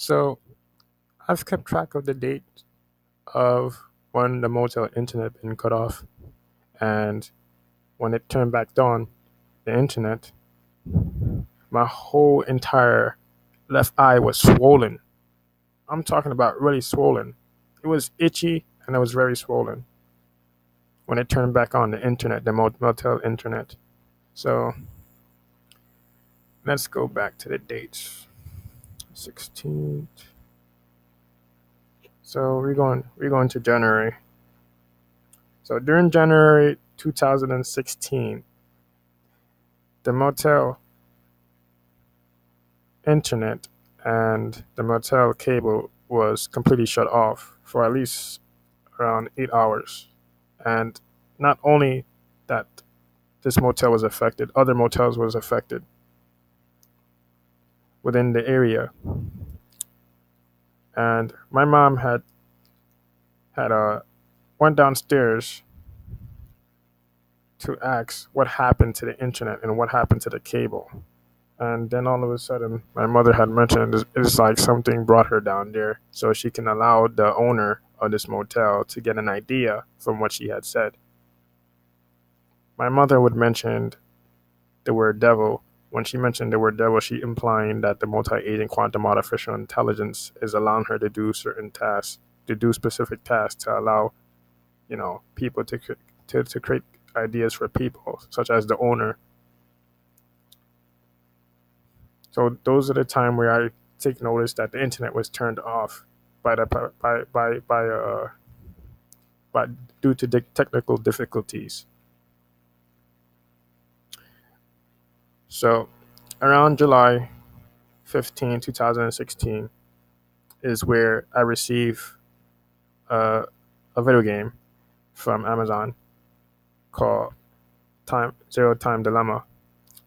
So I've kept track of the date of when the motel internet been cut off, and when it turned back on, the internet, my whole entire left eye was swollen. I'm talking about really swollen. It was itchy and it was very swollen when it turned back on the internet, the motel internet. So let's go back to the dates. 16th. So we're going to January. So during January 2016, the motel internet and the motel cable was completely shut off for at least around 8 hours. And not only that this motel was affected, other motels was affected within the area. And my mom had went downstairs to ask what happened to the internet and what happened to the cable. And then all of a sudden, my mother had mentioned it's like something brought her down there so she can allow the owner of this motel to get an idea from what she had said. My mother would mention the word devil. When she mentioned the word devil, she implying that the multi-agent quantum artificial intelligence is allowing her to do certain tasks, to do specific tasks to allow, people to create ideas for people, such as the owner. So those are the time where I take notice that the internet was turned off by the by due to technical difficulties. So around July 15, 2016 is where I receive uh, a video game from Amazon called Time Zero Time Dilemma.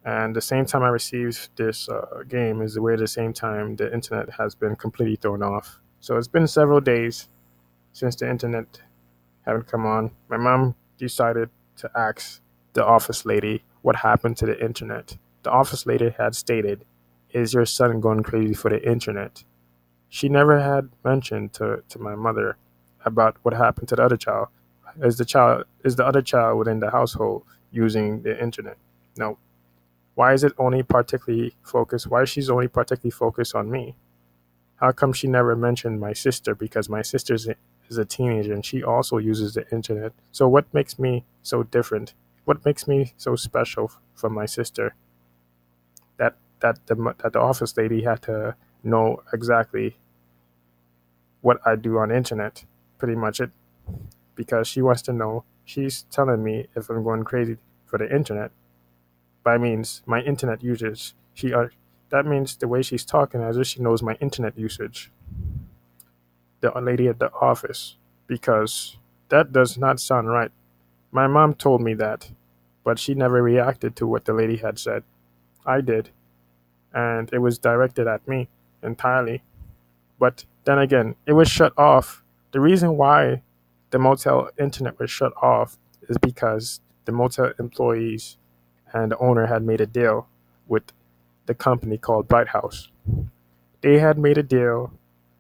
And the same time I received this game is where the same time the internet has been completely thrown off. So it's been several days since the internet haven't come on. My mom decided to ask the office lady what happened to the internet. The office lady had stated, "Is your son going crazy for the internet?" She never had mentioned to my mother about what happened to the other child. Is the other child within the household using the internet? No. Why is it only particularly focused? Why she's only particularly focused on me? How come she never mentioned my sister? Because my sister is a teenager and she also uses the internet. So what makes me so different? What makes me so special from my sister? That the office lady had to know exactly what I do on the internet. Pretty much it, because she wants to know. She's telling me if I'm going crazy for the internet by means my internet usage. That means the way she's talking as if she knows my internet usage. The lady at the office, because that does not sound right. My mom told me that, but she never reacted to what the lady had said. I did, and it was directed at me entirely. But then again, it was shut off. The reason why the motel internet was shut off is because the motel employees and the owner had made a deal with the company called Bright House. They had made a deal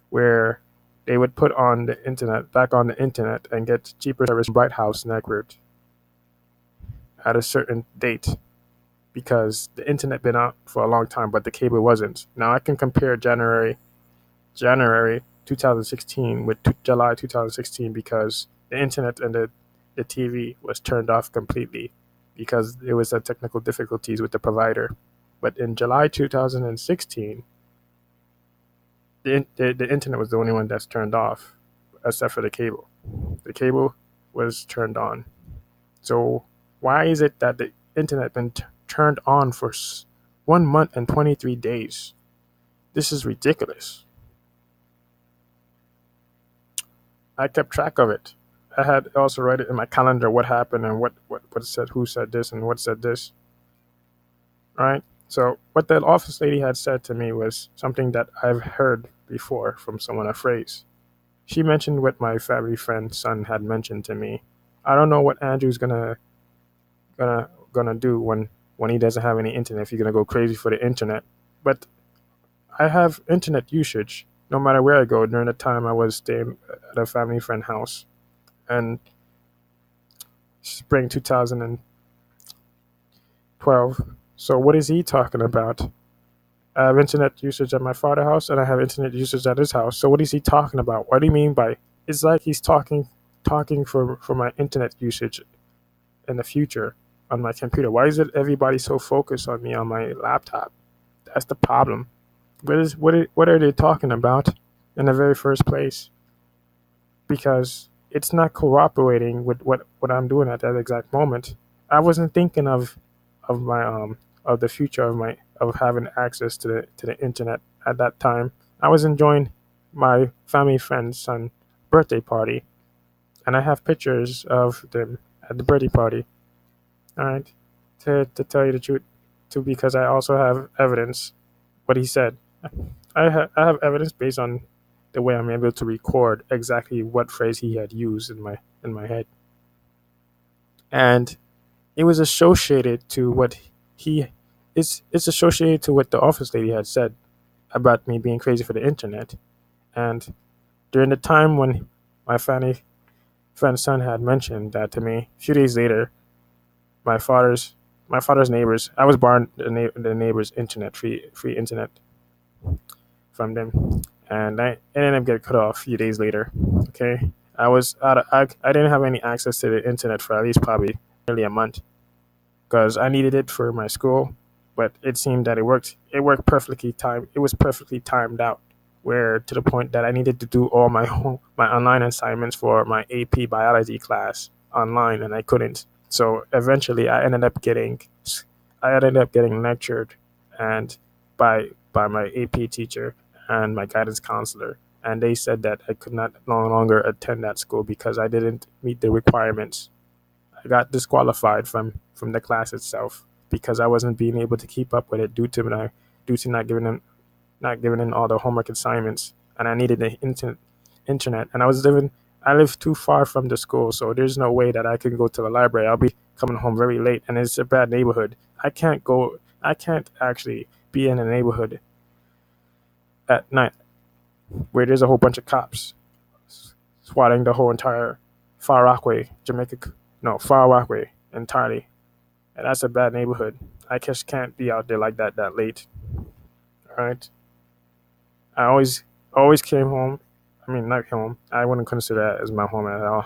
where they would put on the internet back on the internet and get cheaper service from Bright House network at a certain date because the internet been out for a long time, but the cable wasn't. Now I can compare January 2016 with July 2016 because the internet and the TV was turned off completely because there was a technical difficulties with the provider. But in July 2016, the internet was the only one that's turned off, except for the cable. The cable was turned on. So why is it that the internet been turned on for 1 month and 23 days? This is ridiculous. I kept track of it. I had also write it in my calendar what happened and what said, who said this and what said this. Right? So what the office lady had said to me was something that I've heard before from someone, a phrase. She mentioned what my family friend's son had mentioned to me. I don't know what Andrew's gonna do when he doesn't have any internet. If he's gonna go crazy for the internet, but I have internet usage. no matter where I go during the time I was staying at a family friend house. And spring 2012. So what is he talking about? I have internet usage at my father's house and I have internet usage at his house. So what is he talking about? What do you mean by it's like he's talking for my internet usage in the future on my computer. Why is it everybody so focused on me on my laptop? That's the problem. What are they talking about in the very first place? Because it's not cooperating with what I'm doing at that exact moment. I wasn't thinking of my of the future of having access to the internet at that time. I was enjoying my family friend's son birthday party, and I have pictures of them at the birthday party. All right, to tell you the truth, too, because I also have evidence what he said. I have evidence based on the way I'm able to record exactly what phrase he had used in my head, and it was associated to what he it's associated to what the office lady had said about me being crazy for the internet. And during the time when my family friend's son had mentioned that to me, a few days later, my father's my father's neighbors, I was borrowing the neighbors' internet, free internet from them, and I ended up getting cut off a few days later. Okay, I didn't have any access to the internet for at least probably nearly a month because I needed it for my school, but it seemed that it worked. It worked perfectly timed. It was perfectly timed out, where to the point that I needed to do all my online assignments for my AP biology class online, and I couldn't. So eventually, I ended up getting lectured, and by my AP teacher and my guidance counselor, and they said that I could not no longer attend that school because I didn't meet the requirements. I got disqualified from the class itself because I wasn't being able to keep up with it due to not giving in all the homework assignments, and I needed the internet, and I live too far from the school, so there's no way that I can go to the library. I'll be coming home very late, and it's a bad neighborhood. I can't actually be in a neighborhood at night where there's a whole bunch of cops swatting the whole entire Far Rockaway, Jamaica, no, Far Rockaway entirely. And that's a bad neighborhood. I just can't be out there like that late. All right. I always came home. I mean, not home. I wouldn't consider that as my home at all.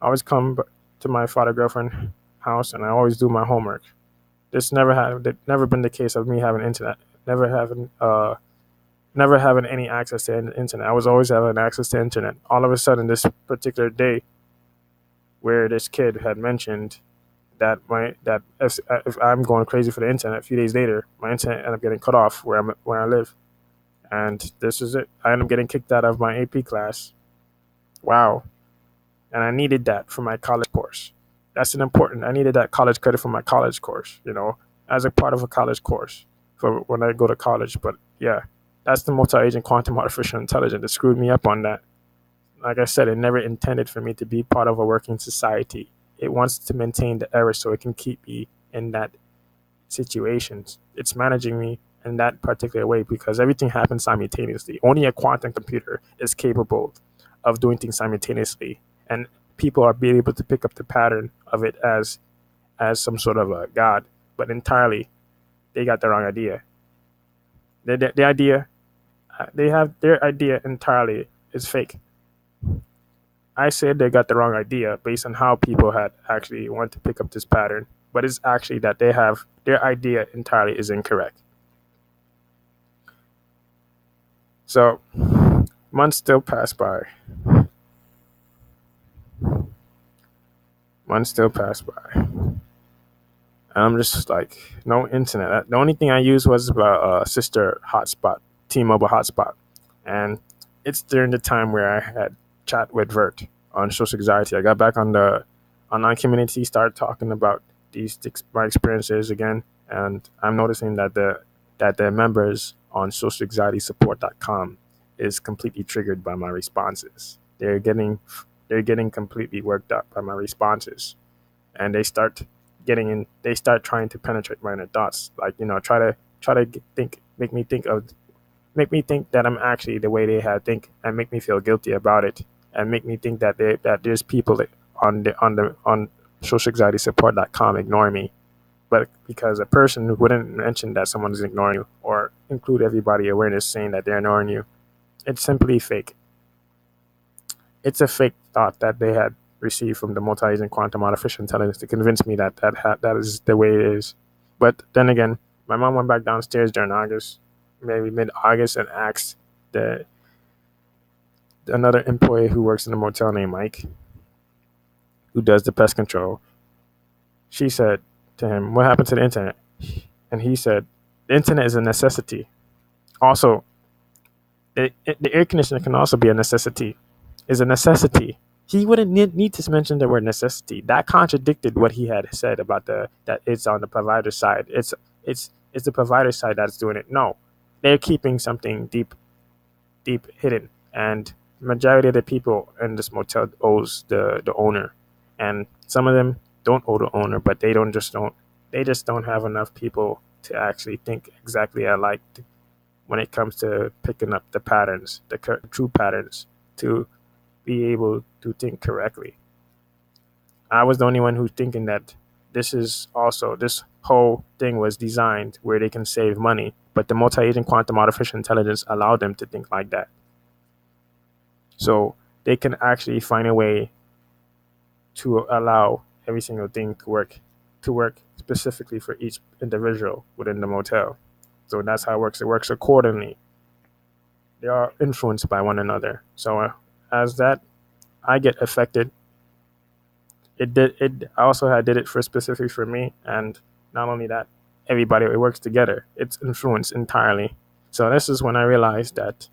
I always come to my father girlfriend house, and I always do my homework. Never been the case of me having internet. Never having any access to internet. I was always having access to internet. All of a sudden, this particular day, where this kid had mentioned that if I'm going crazy for the internet, a few days later, my internet ended up getting cut off where I live, and this is it. I ended up getting kicked out of my AP class. Wow, and I needed that for my college course. That's an important. I needed that college credit for my college course. As a part of a college course for when I go to college. But yeah, that's the multi-agent quantum artificial intelligence that screwed me up on that. Like I said, it never intended for me to be part of a working society. It wants to maintain the error so it can keep me in that situations. It's managing me in that particular way because everything happens simultaneously. Only a quantum computer is capable of doing things simultaneously, and people are being able to pick up the pattern of it as some sort of a god. But entirely, they got the wrong idea. The idea they have their idea entirely is fake. I said they got the wrong idea based on how people had actually want to pick up this pattern, but it's actually that they have their idea entirely is incorrect. So months still pass by. Months still pass by. And I'm just like, no internet. The only thing I used was a sister hotspot, T-Mobile hotspot. And it's during the time where I had chat with Vert on social anxiety. I got back on the online community, started talking about my experiences again, and I'm noticing that the members on socialanxietysupport.com is completely triggered by my responses. They're getting completely worked up by my responses, and they start trying to penetrate my inner thoughts, like try to make me think of make me think that I'm actually the way they had think, and make me feel guilty about it, and make me think that there's people that on socialanxietysupport.com ignore me. But because a person who wouldn't mention that someone is ignoring you or include everybody awareness saying that they're ignoring you, it's simply fake. It's a fake thought that they had received from the multi-agent quantum artificial intelligence to convince me that that is the way it is. But then again, my mom went back downstairs during August, maybe mid-August, and asked the another employee who works in the motel named Mike, who does the pest control. She said to him, "What happened to the internet?" And he said, "The internet is a necessity. Also, the air conditioner can also be a necessity. Is a necessity." He wouldn't need to mention the word necessity. That contradicted what he had said about that it's on the provider side. It's the provider side that's doing it. No, they're keeping something deep hidden, and majority of the people in this motel owes the owner, and some of them don't owe the owner, but they just don't have enough people to actually think exactly alike when it comes to picking up the patterns, the true patterns, to be able to think correctly. I was the only one who's thinking that this whole thing was designed where they can save money, but the multi-agent quantum artificial intelligence allowed them to think like that. So they can actually find a way to allow every single thing to work specifically for each individual within the motel. So that's how it works. It works accordingly. They are influenced by one another. So as that I get affected, I also had did it for specifically for me, and not only that, everybody, it works together. It's influenced entirely. So this is when I realized that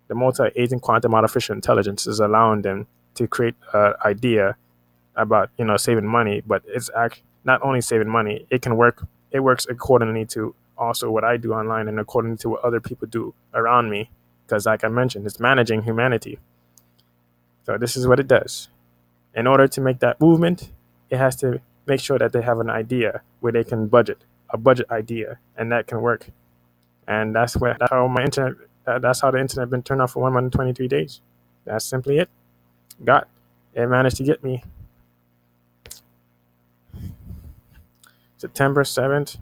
the multi-agent quantum artificial intelligence is allowing them to create an idea about saving money, but it's actually not only saving money. It works accordingly to also what I do online and according to what other people do around me. Because like I mentioned, it's managing humanity. So this is what it does. In order to make that movement, it has to make sure that they have an idea where they can a budget idea, and that can work. And that's how my internet. That's how the internet been turned off for 123 days. That's simply it. It managed to get me. September 7th,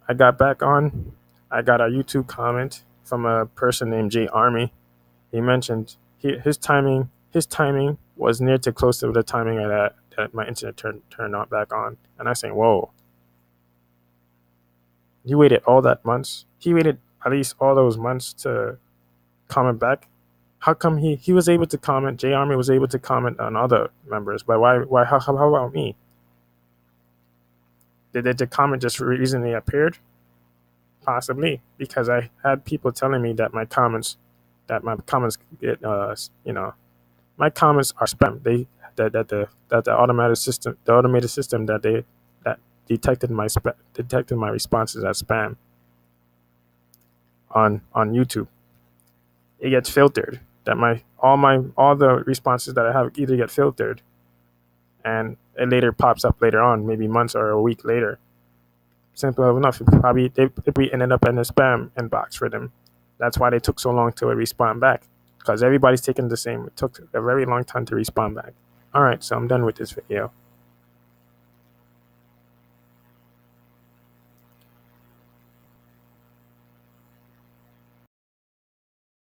I got back on. I got a YouTube comment from a person named J Army. He mentioned his timing was near to close to the timing of that my internet turned on back on. And I saying, whoa. He waited all that months. He waited at least all those months to comment back. How come he was able to comment? J Army was able to comment on other members, but why how about me? Did the comment just recently appeared? Possibly, because I had people telling me that my comments get my comments are spam. The automated system that detected my responses as spam on YouTube. It gets filtered. That all the responses that I have either get filtered, and it later pops up later on, maybe months or a week later. Simple enough. It ended up in a spam inbox for them. That's why they took so long to respond back, because everybody's taking the same. It took a very long time to respond back. All right, so I'm done with this video.